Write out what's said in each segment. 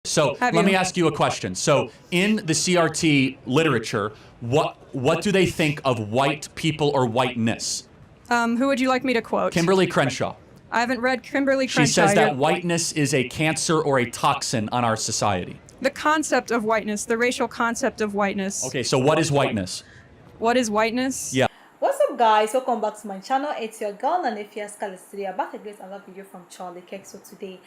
So let me ask you a question. So in the CRT literature, what do they think of white people or whiteness? Who would you like me to quote? Kimberly Crenshaw. I haven't read Kimberly Crenshaw. She says that whiteness is a cancer or a toxin on our society. The concept of whiteness, the racial concept of whiteness. Okay, so what is whiteness? What is whiteness? Yeah. What's up, guys? Welcome back to my channel. It's your girl and if you're today I'm back again with another video from Charlie Kirk. So today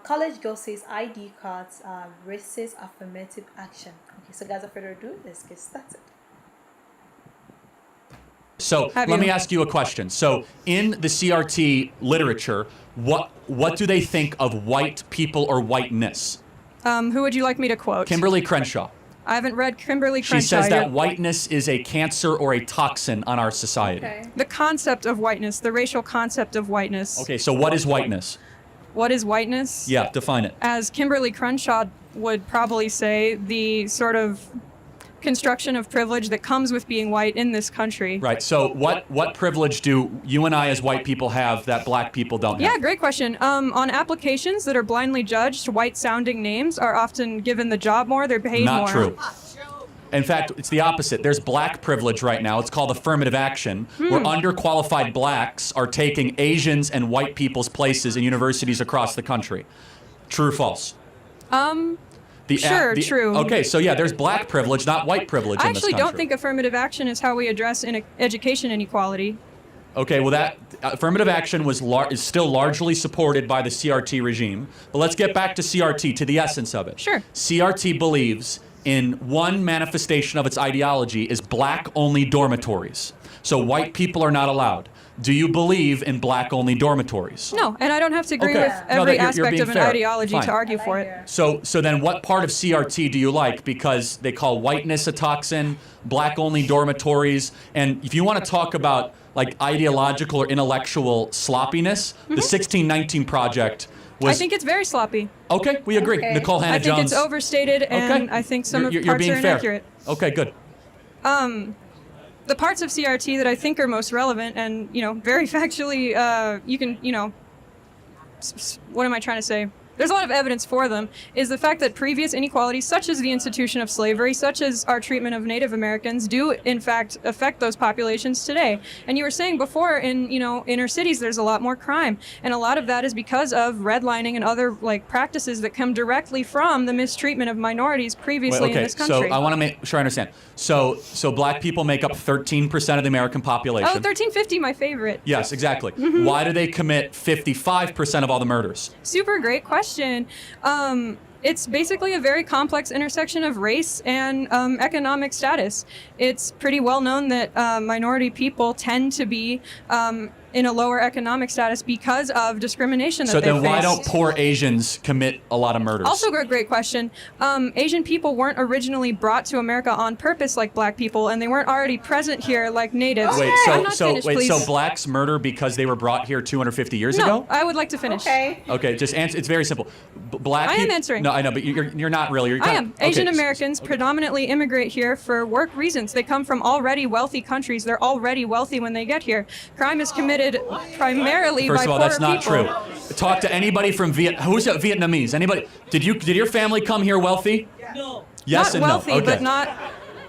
college girl says ID cards are racist affirmative action. Okay, so guys, without further ado, let's get started. So let me ask you a question. So in the CRT literature, what do they think of white people or whiteness? Who would you like me to quote? Kimberly Crenshaw. I haven't read Kimberly Crenshaw. She says that whiteness is a cancer or a toxin on our society. Okay. The concept of whiteness, the racial concept of whiteness. Okay, so what is whiteness? What is whiteness? Yeah, define it. As Kimberly Crenshaw would probably say, the sort of construction of privilege that comes with being white in this country. Right. So what privilege do you and I as white people have that black people don't have? Yeah, great question. On applications that are blindly judged, white-sounding names are often given the job more, they're paid more. Not true. In fact, it's the opposite. There's black privilege right now. It's called affirmative action, where underqualified blacks are taking Asians and white people's places in universities across the country. True or false? True. Okay, so yeah, there's black privilege, not white privilege I in this actually country. don't think affirmative action is how we address education inequality. Okay, well that affirmative action is still largely supported by the CRT regime. But let's get back to CRT, to the essence of it. Sure. CRT believes in one manifestation of its ideology is black-only dormitories. So white people are not allowed. Do you believe in black-only dormitories? No, and I don't have to agree Okay. with every you're aspect being of an fair. ideology Fine. to argue for it. So then what part of CRT do you like? Because they call whiteness a toxin, black-only dormitories, and if you want to talk about like ideological or intellectual sloppiness, the 1619 Project was... I think it's very sloppy. Okay, we agree. Okay. Nicole I think Hannah-Jones. it's overstated, and I think some of the parts are inaccurate. Okay, good. The parts of CRT that I think are most relevant and, very factually, you can, what am I trying to say? There's a lot of evidence for them, is the fact that previous inequalities, such as the institution of slavery, such as our treatment of Native Americans, do in fact affect those populations today. And you were saying before, in inner cities, there's a lot more crime, and a lot of that is because of redlining and other practices that come directly from the mistreatment of minorities previously in this country. So I want to make sure I understand. So black people make up 13% of the American population. Oh, 1350, my favorite. Yes, exactly. Why do they commit 55% of all the murders? Super great question. It's basically a very complex intersection of race and economic status. It's pretty well known that minority people tend to be in a lower economic status because of discrimination that they face. So then why don't poor Asians commit a lot of murders? Also a great question. Asian people weren't originally brought to America on purpose like black people, and they weren't already present here like natives. Wait, I'm not finished, please. so blacks murder because they were brought here 250 years ago? No, I would like to finish. Okay. Okay, just answer. It's very simple. I am answering. No, I know, but you're not really. I am. Asian Americans predominantly immigrate here for work reasons. They come from already wealthy countries. They're already wealthy when they get here. Crime is committed primarily First by of all, poorer that's not people. true. Talk to anybody from who's Vietnamese? Anybody? Did your family come here wealthy? No. Yes Not and wealthy, no. Okay. but not. Yes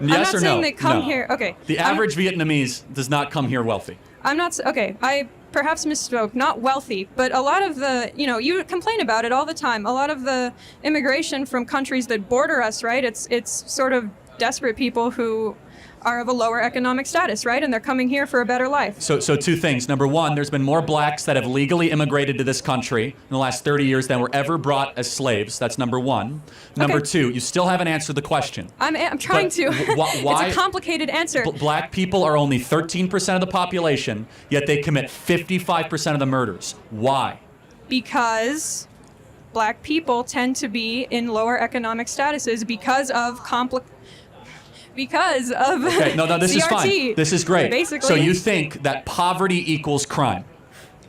I'm not or saying no? they come No. here. Okay. The average Vietnamese does not come here wealthy. I'm not. Okay. I perhaps misspoke. Not wealthy, but a lot of the. You complain about it all the time. A lot of the immigration from countries that border us, right? It's sort of desperate people who are of a lower economic status, right? And they're coming here for a better life. So two things. Number one, there's been more blacks that have legally immigrated to this country in the last 30 years than were ever brought as slaves. That's number one. Number two, you still haven't answered the question. I'm trying to. Why? It's a complicated answer. Black people are only 13% of the population, yet they commit 55% of the murders. Why? Because black people tend to be in lower economic statuses because of Okay, no, this CRT, is fine. This is great. Basically. So you think that poverty equals crime?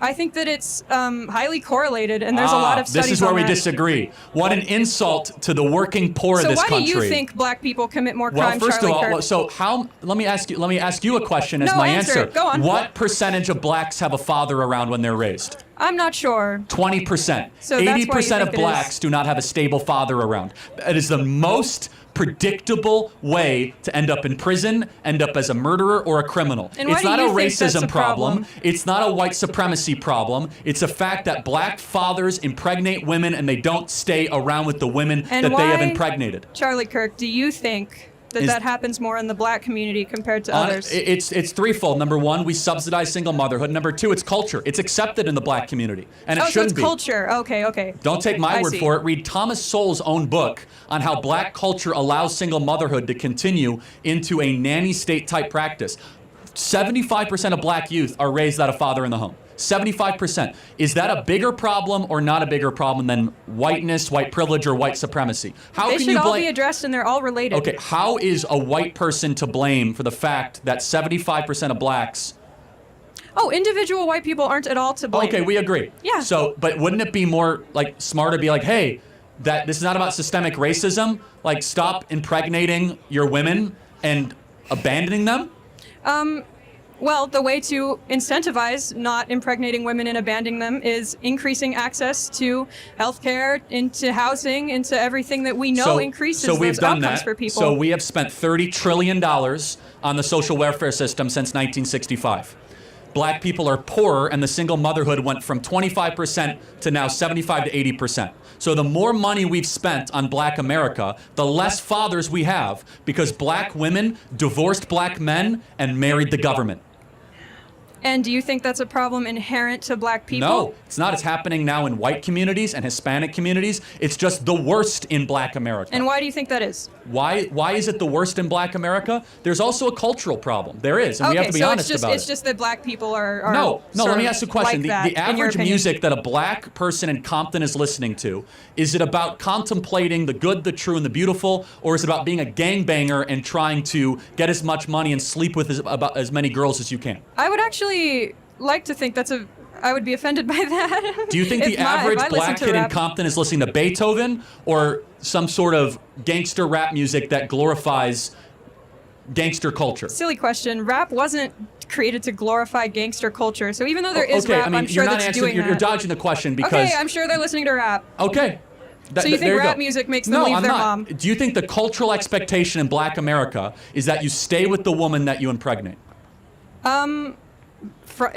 I think that it's highly correlated, and there's a lot of studies This is where on we that. disagree. What an insult to the working poor So of this why country. do you think black people commit more Well, crime, first Charlie of all, Kirk? so how? Let me ask you a question as No, my answer answer. it. Go on. What percentage of blacks have a father around when they're raised? I'm not sure. 20%. So that's why you 80% of think it is. blacks do not have a stable father around. It is the most predictable way to end up in prison, end up as a murderer or a criminal. And why It's do not a you think that's racism a problem? It's not a white supremacy problem. It's a fact that black fathers impregnate women and they don't stay around with the women And that they have why- impregnated. Charlie Kirk, do you think Is- that happens more in the black community compared to others? It's threefold. Number one, we subsidize single motherhood. Number two, it's culture. It's accepted in the black community, and it so shouldn't it's be. culture. Okay. Don't take my I word see. for it. Read Thomas Sowell's own book on how black culture allows single motherhood to continue into a nanny state type practice. 75% of black youth are raised without a father in the home. 75%. Is that a bigger problem or not a bigger problem than whiteness, white privilege, or white supremacy? How They can should you all be blame? addressed, and they're all related. Okay, how is a white person to blame for the fact that 75% of blacks? Oh, individual white people aren't at all to blame. Okay, we agree. Yeah. So, but wouldn't it be more like smarter to be like, hey, that this is not about systemic racism. Like, stop impregnating your women and abandoning them. Well, the way to incentivize not impregnating women and abandoning them is increasing access to healthcare, into housing, into everything that we know increases so we've those done outcomes that. for people. So we have spent $30 trillion on the social welfare system since 1965. Black people are poorer, and the single motherhood went from 25% to now 75 to 80%. So the more money we've spent on black America, the less fathers we have, because black women divorced black men and married the government. And do you think that's a problem inherent to black people? No, it's not. It's happening now in white communities and Hispanic communities. It's just the worst in black America. And why do you think that is? Why is it the worst in black America? There's also a cultural problem. There is, and we have to be honest about it. It's just that black people are No, sort let me of ask you a question. like that, The in your average opinion. music that a black person in Compton is listening to, is it about contemplating the good, the true, and the beautiful, or is it about being a gangbanger and trying to get as much money and sleep with about as many girls as you can? I would actually like to think I would be offended by that. Do you think the average black kid in Compton is listening to Beethoven or some sort of gangster rap music that glorifies gangster culture? Silly question. Rap wasn't created to glorify gangster culture. So even though there is Okay, rap, I mean, I'm sure you're not that's answering. doing You're that. dodging the question because. Okay, I'm sure they're listening to rap. Okay. So you there think rap go. music makes them No, leave I'm their not. mom? Do you think the cultural expectation in black America is that you stay with the woman that you impregnate?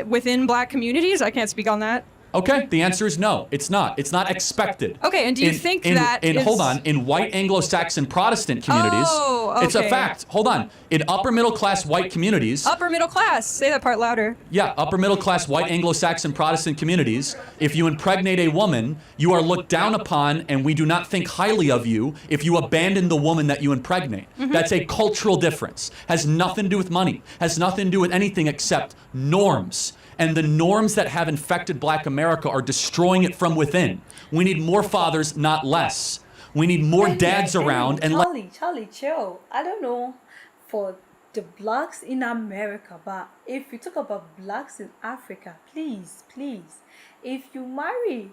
Within black communities? I can't speak on that. Okay, the answer is no. It's not. It's not expected. Okay, and do you think that is- hold on, in white Anglo-Saxon Protestant communities, Oh, it's a okay. fact. Hold on. In upper middle class white communities, Upper middle class. Say that part louder. yeah, upper middle class white Anglo-Saxon Protestant communities, if you impregnate a woman, you are looked down upon and we do not think highly of you if you abandon the woman that you impregnate. Mm-hmm. That's a cultural difference. Has nothing to do with money. Has nothing to do with anything except norms. And the norms that have infected black America are destroying it from within. We need more fathers, not less. We need more dads around and Charlie, chill. I don't know for the blacks in America, but if you talk about blacks in Africa, please, if you marry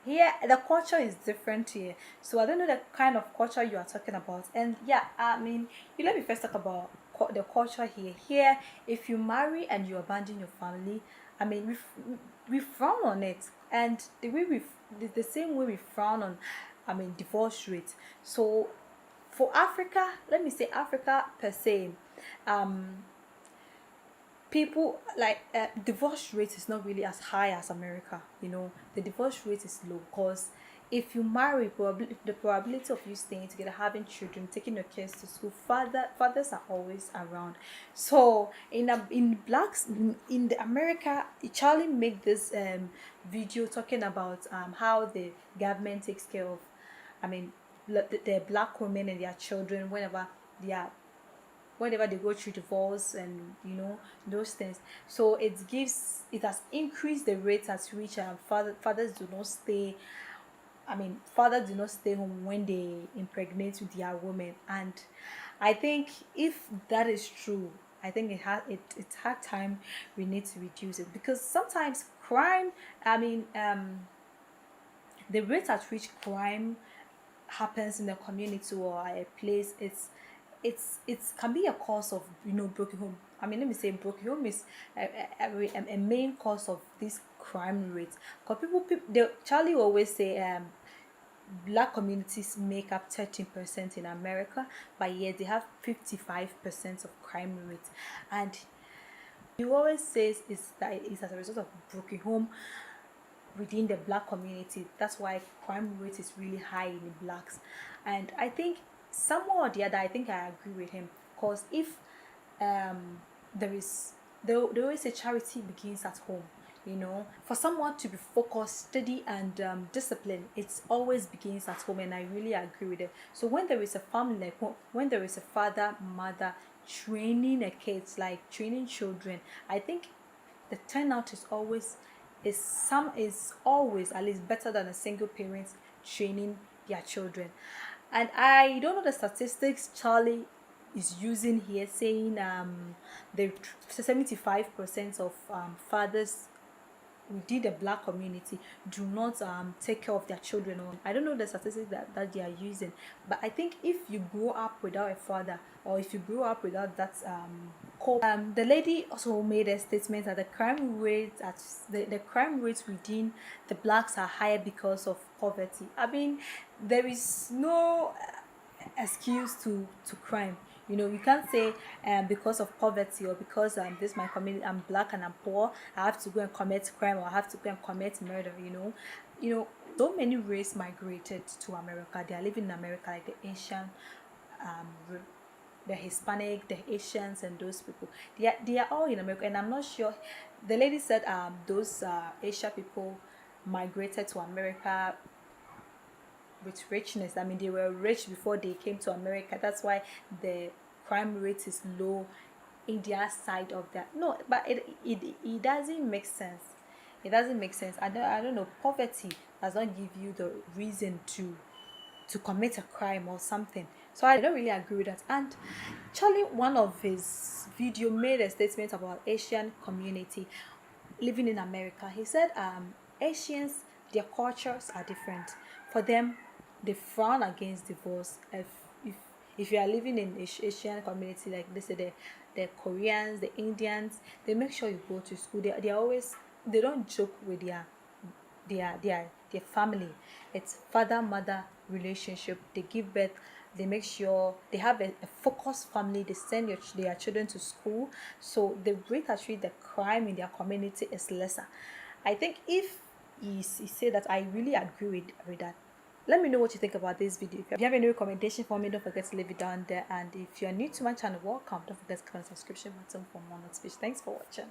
here, the culture is different here. So I don't know the kind of culture you are talking about. And yeah, I mean, you let me first talk about the culture here. Here, if you marry and you abandon your family, I mean, we frown on it, and the same way we frown on, I mean, divorce rate. So for Africa, let me say Africa per se, people like divorce rate is not really as high as America. You know, the divorce rate is low because if you marry, the probability of you staying together, having children, taking your kids to school, fathers are always around. So in blacks in the America, Charlie made this video talking about how the government takes care of, I mean, the black women and their children whenever they go through divorce and you know those things. So it has increased the rate at which fathers do not stay. I mean, fathers do not stay home when they impregnate with their women, and I think if that is true, I think it's hard time we need to reduce it, because sometimes crime, I mean, the rate at which crime happens in a community or a place, it can be a cause of, you know, broken home. I mean, let me say broken home is a main cause of this crime rate. Because Charlie always say black communities make up 13% in America, but yet they have 55% of crime rate. And he always says it's as a result of broken home within the black community. That's why crime rate is really high in the blacks. And I think somehow or the other, I think I agree with him, because if there is, they always say charity begins at home. You know, for someone to be focused, steady, and disciplined, it always begins at home, and I really agree with it. So when there is a family, like when there is a father, mother training a kids, like training children, I think the turnout is always at least better than a single parent training their children. And I don't know the statistics Charlie is using here, saying the 75% of fathers within the black community do not take care of their children. Or I don't know the statistics that they are using, but I think if you grow up without a father, or if you grow up without that the lady also made a statement that the crime rates within the blacks are higher because of poverty. I mean, there is no excuse to crime. You know, you can't say because of poverty, or because this my community, I'm black and I'm poor, I have to go and commit crime, or I have to go and commit murder. You know, so many race migrated to America. They are living in America, like the Asian, the Hispanic, the Asians, and those people. They are all in America, and I'm not sure. The lady said those Asian people migrated to America with richness. I mean, they were rich before they came to America. That's why the crime rate is low in their side of that. No, but it doesn't make sense. It doesn't make sense. I don't know. Poverty does not give you the reason to commit a crime or something. So I don't really agree with that. And Charlie, one of his video, made a statement about Asian community living in America. He said Asians, their cultures are different. For them, they frown against divorce. If you are living in Asian community, like they say, the Koreans, the Indians, they make sure you go to school. They don't joke with their family. It's father mother relationship. They give birth, they make sure they have a focused family. They send their children to school, so the rate at which the crime in their community is lesser. I think if he said that, I really agree with that. Let me know what you think about this video. If you have any recommendation for me, don't forget to leave it down there. And if you're new to my channel, welcome. Don't forget to click on the subscription button for more notifications. Thanks for watching.